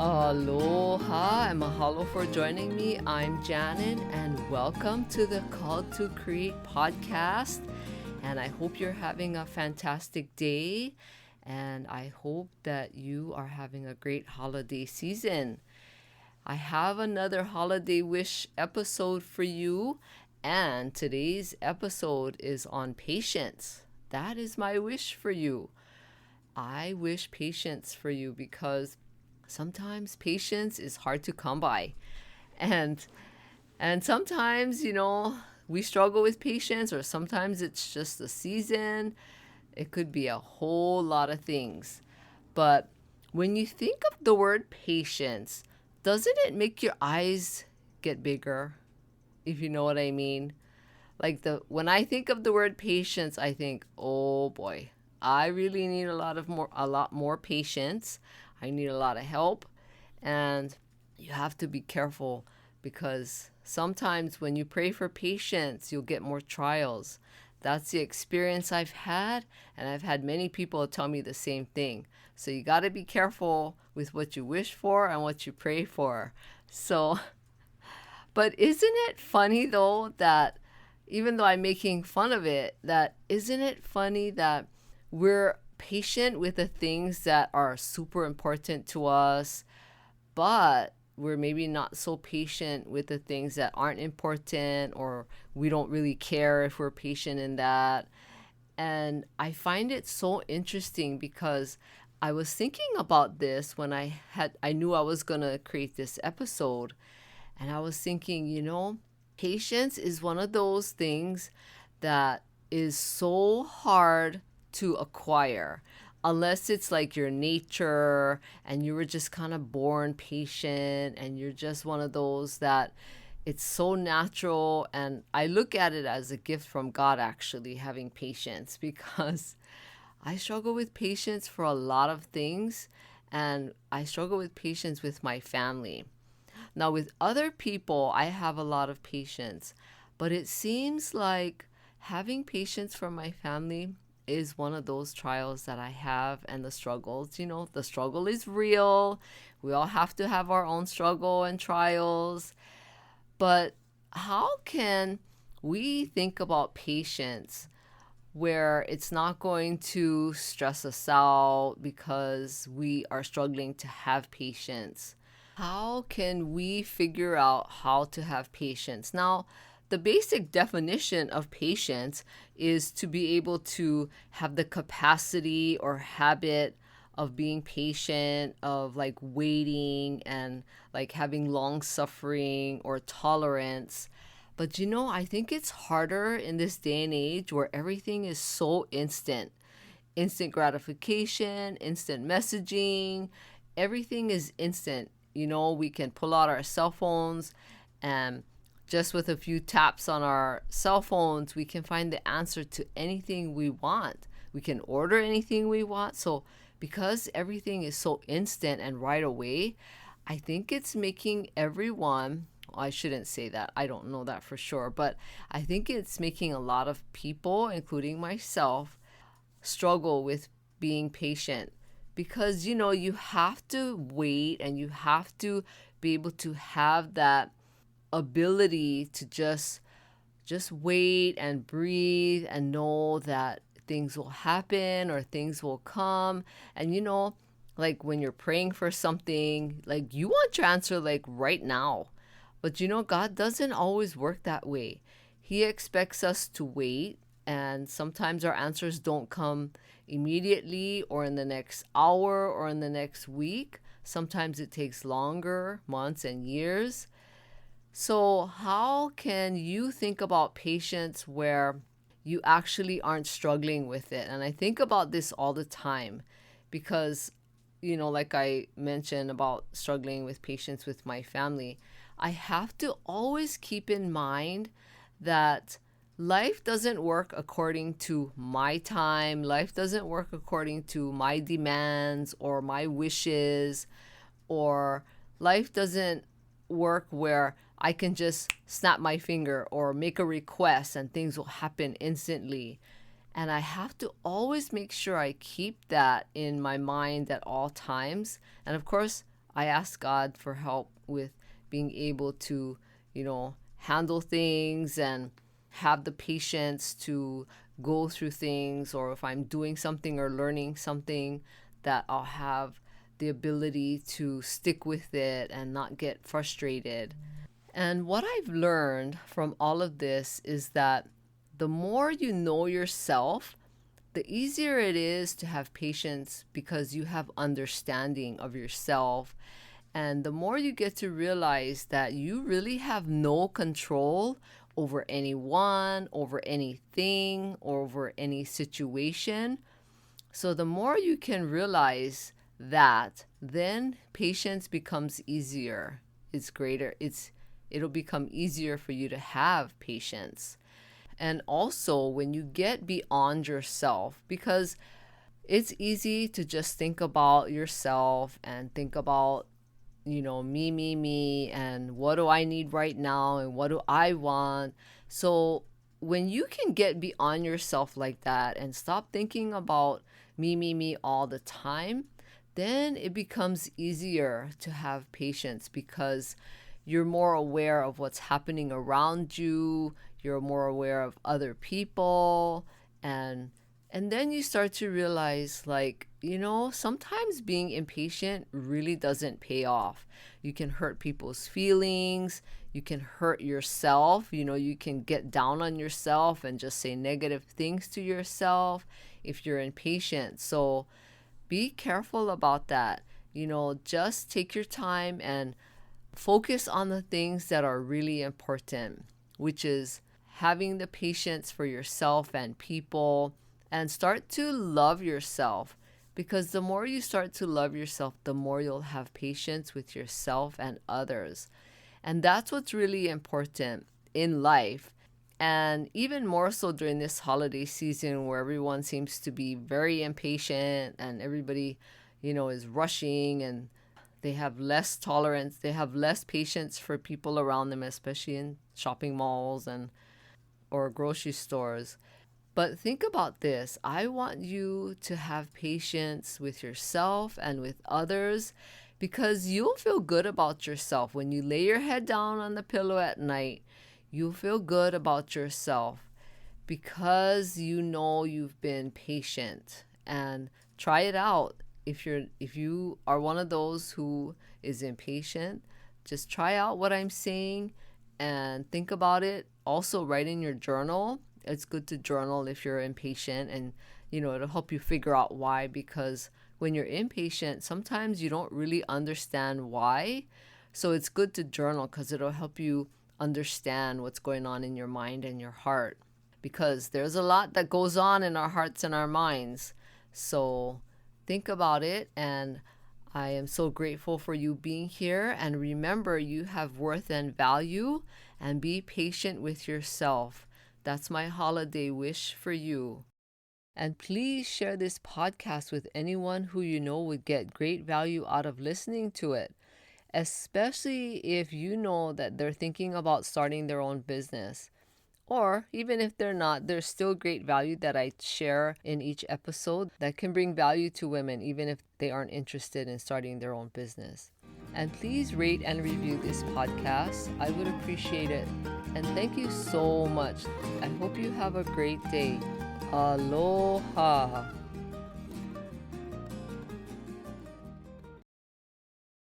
Aloha and mahalo for joining me. I'm Janet and welcome to the Called to Create podcast. And I hope you're having a fantastic day and I hope that you are having a great holiday season. I have another holiday wish episode for you, and today's episode is on patience. That is my wish for you. I wish patience for you because sometimes patience is hard to come by. And sometimes, we struggle with patience, or sometimes it's just a season. It could be a whole lot of things. But when you think of the word patience, doesn't it make your eyes get bigger? If you know what I mean. When I think of the word patience, I think, oh boy, I really need a lot more patience. I need a lot of help, and you have to be careful because sometimes when you pray for patience, you'll get more trials. That's the experience I've had, and I've had many people tell me the same thing. So you got to be careful with what you wish for and what you pray for. So, but isn't it funny though that even though I'm making fun of it, that isn't it funny that we're patient with the things that are super important to us, but we're maybe not so patient with the things that aren't important, or we don't really care if we're patient in that. And I find it so interesting because I was thinking about this when I knew I was going to create this episode, and I was thinking, patience is one of those things that is so hard to acquire unless it's like your nature and you were just kind of born patient and you're just one of those that it's so natural. And I look at it as a gift from God, actually, having patience, because I struggle with patience for a lot of things, and I struggle with patience with my family. Now, with other people, I have a lot of patience, but it seems like having patience for my family is one of those trials that I have, and the struggles. The struggle is real. We all have to have our own struggle and trials. But how can we think about patience where it's not going to stress us out because we are struggling to have patience? How can we figure out how to have patience? Now, the basic definition of patience is to be able to have the capacity or habit of being patient, of like waiting and like having long suffering or tolerance. But I think it's harder in this day and age where everything is so instant gratification, instant messaging, everything is instant. We can pull out our cell phones, and just with a few taps on our cell phones, we can find the answer to anything we want. We can order anything we want. So because everything is so instant and right away, I think it's making everyone, I shouldn't say that, I don't know that for sure, but I think it's making a lot of people, including myself, struggle with being patient. Because, you have to wait and you have to be able to have that ability to just wait and breathe and know that things will happen or things will come. And like when you're praying for something, like you want your answer like right now. But God doesn't always work that way. He expects us to wait, and sometimes our answers don't come immediately or in the next hour or in the next week. Sometimes it takes longer, months and years. So how can you think about patience where you actually aren't struggling with it? And I think about this all the time because, like I mentioned about struggling with patience with my family, I have to always keep in mind that life doesn't work according to my time. Life doesn't work according to my demands or my wishes, or life doesn't work where I can just snap my finger or make a request and things will happen instantly. And I have to always make sure I keep that in my mind at all times. And of course, I ask God for help with being able to, handle things and have the patience to go through things, or if I'm doing something or learning something, that I'll have the ability to stick with it and not get frustrated. And what I've learned from all of this is that the more you know yourself, the easier it is to have patience because you have understanding of yourself. And the more you get to realize that you really have no control over anyone, over anything, or over any situation. So the more you can realize that, then patience becomes easier. It's greater. It'll become easier for you to have patience. And also when you get beyond yourself, because it's easy to just think about yourself and think about, me, and what do I need right now and what do I want. So when you can get beyond yourself like that and stop thinking about me all the time, then it becomes easier to have patience because you're more aware of what's happening around you, you're more aware of other people, and then you start to realize, like, sometimes being impatient really doesn't pay off. You can hurt people's feelings, you can hurt yourself, you can get down on yourself and just say negative things to yourself if you're impatient. So be careful about that. Just take your time and focus on the things that are really important, which is having the patience for yourself and people, and start to love yourself. Because the more you start to love yourself, the more you'll have patience with yourself and others. And that's what's really important in life. And even more so during this holiday season where everyone seems to be very impatient and everybody, is rushing, and they have less tolerance, they have less patience for people around them, especially in shopping malls and or grocery stores. But think about this. I want you to have patience with yourself and with others, because you'll feel good about yourself when you lay your head down on the pillow at night. You'll feel good about yourself because you've been patient. And try it out. If you are one of those who is impatient, just try out what I'm saying and think about it. Also write in your journal. It's good to journal if you're impatient, and it'll help you figure out why, because when you're impatient, sometimes you don't really understand why. So it's good to journal because it'll help you understand what's going on in your mind and your heart, because there's a lot that goes on in our hearts and our minds. So think about it, and I am so grateful for you being here. And remember, you have worth and value, and be patient with yourself. That's my holiday wish for you. And please share this podcast with anyone who you know would get great value out of listening to it, especially if you know that they're thinking about starting their own business. Or even if they're not, there's still great value that I share in each episode that can bring value to women, even if they aren't interested in starting their own business. And please rate and review this podcast. I would appreciate it. And thank you so much. I hope you have a great day. Aloha.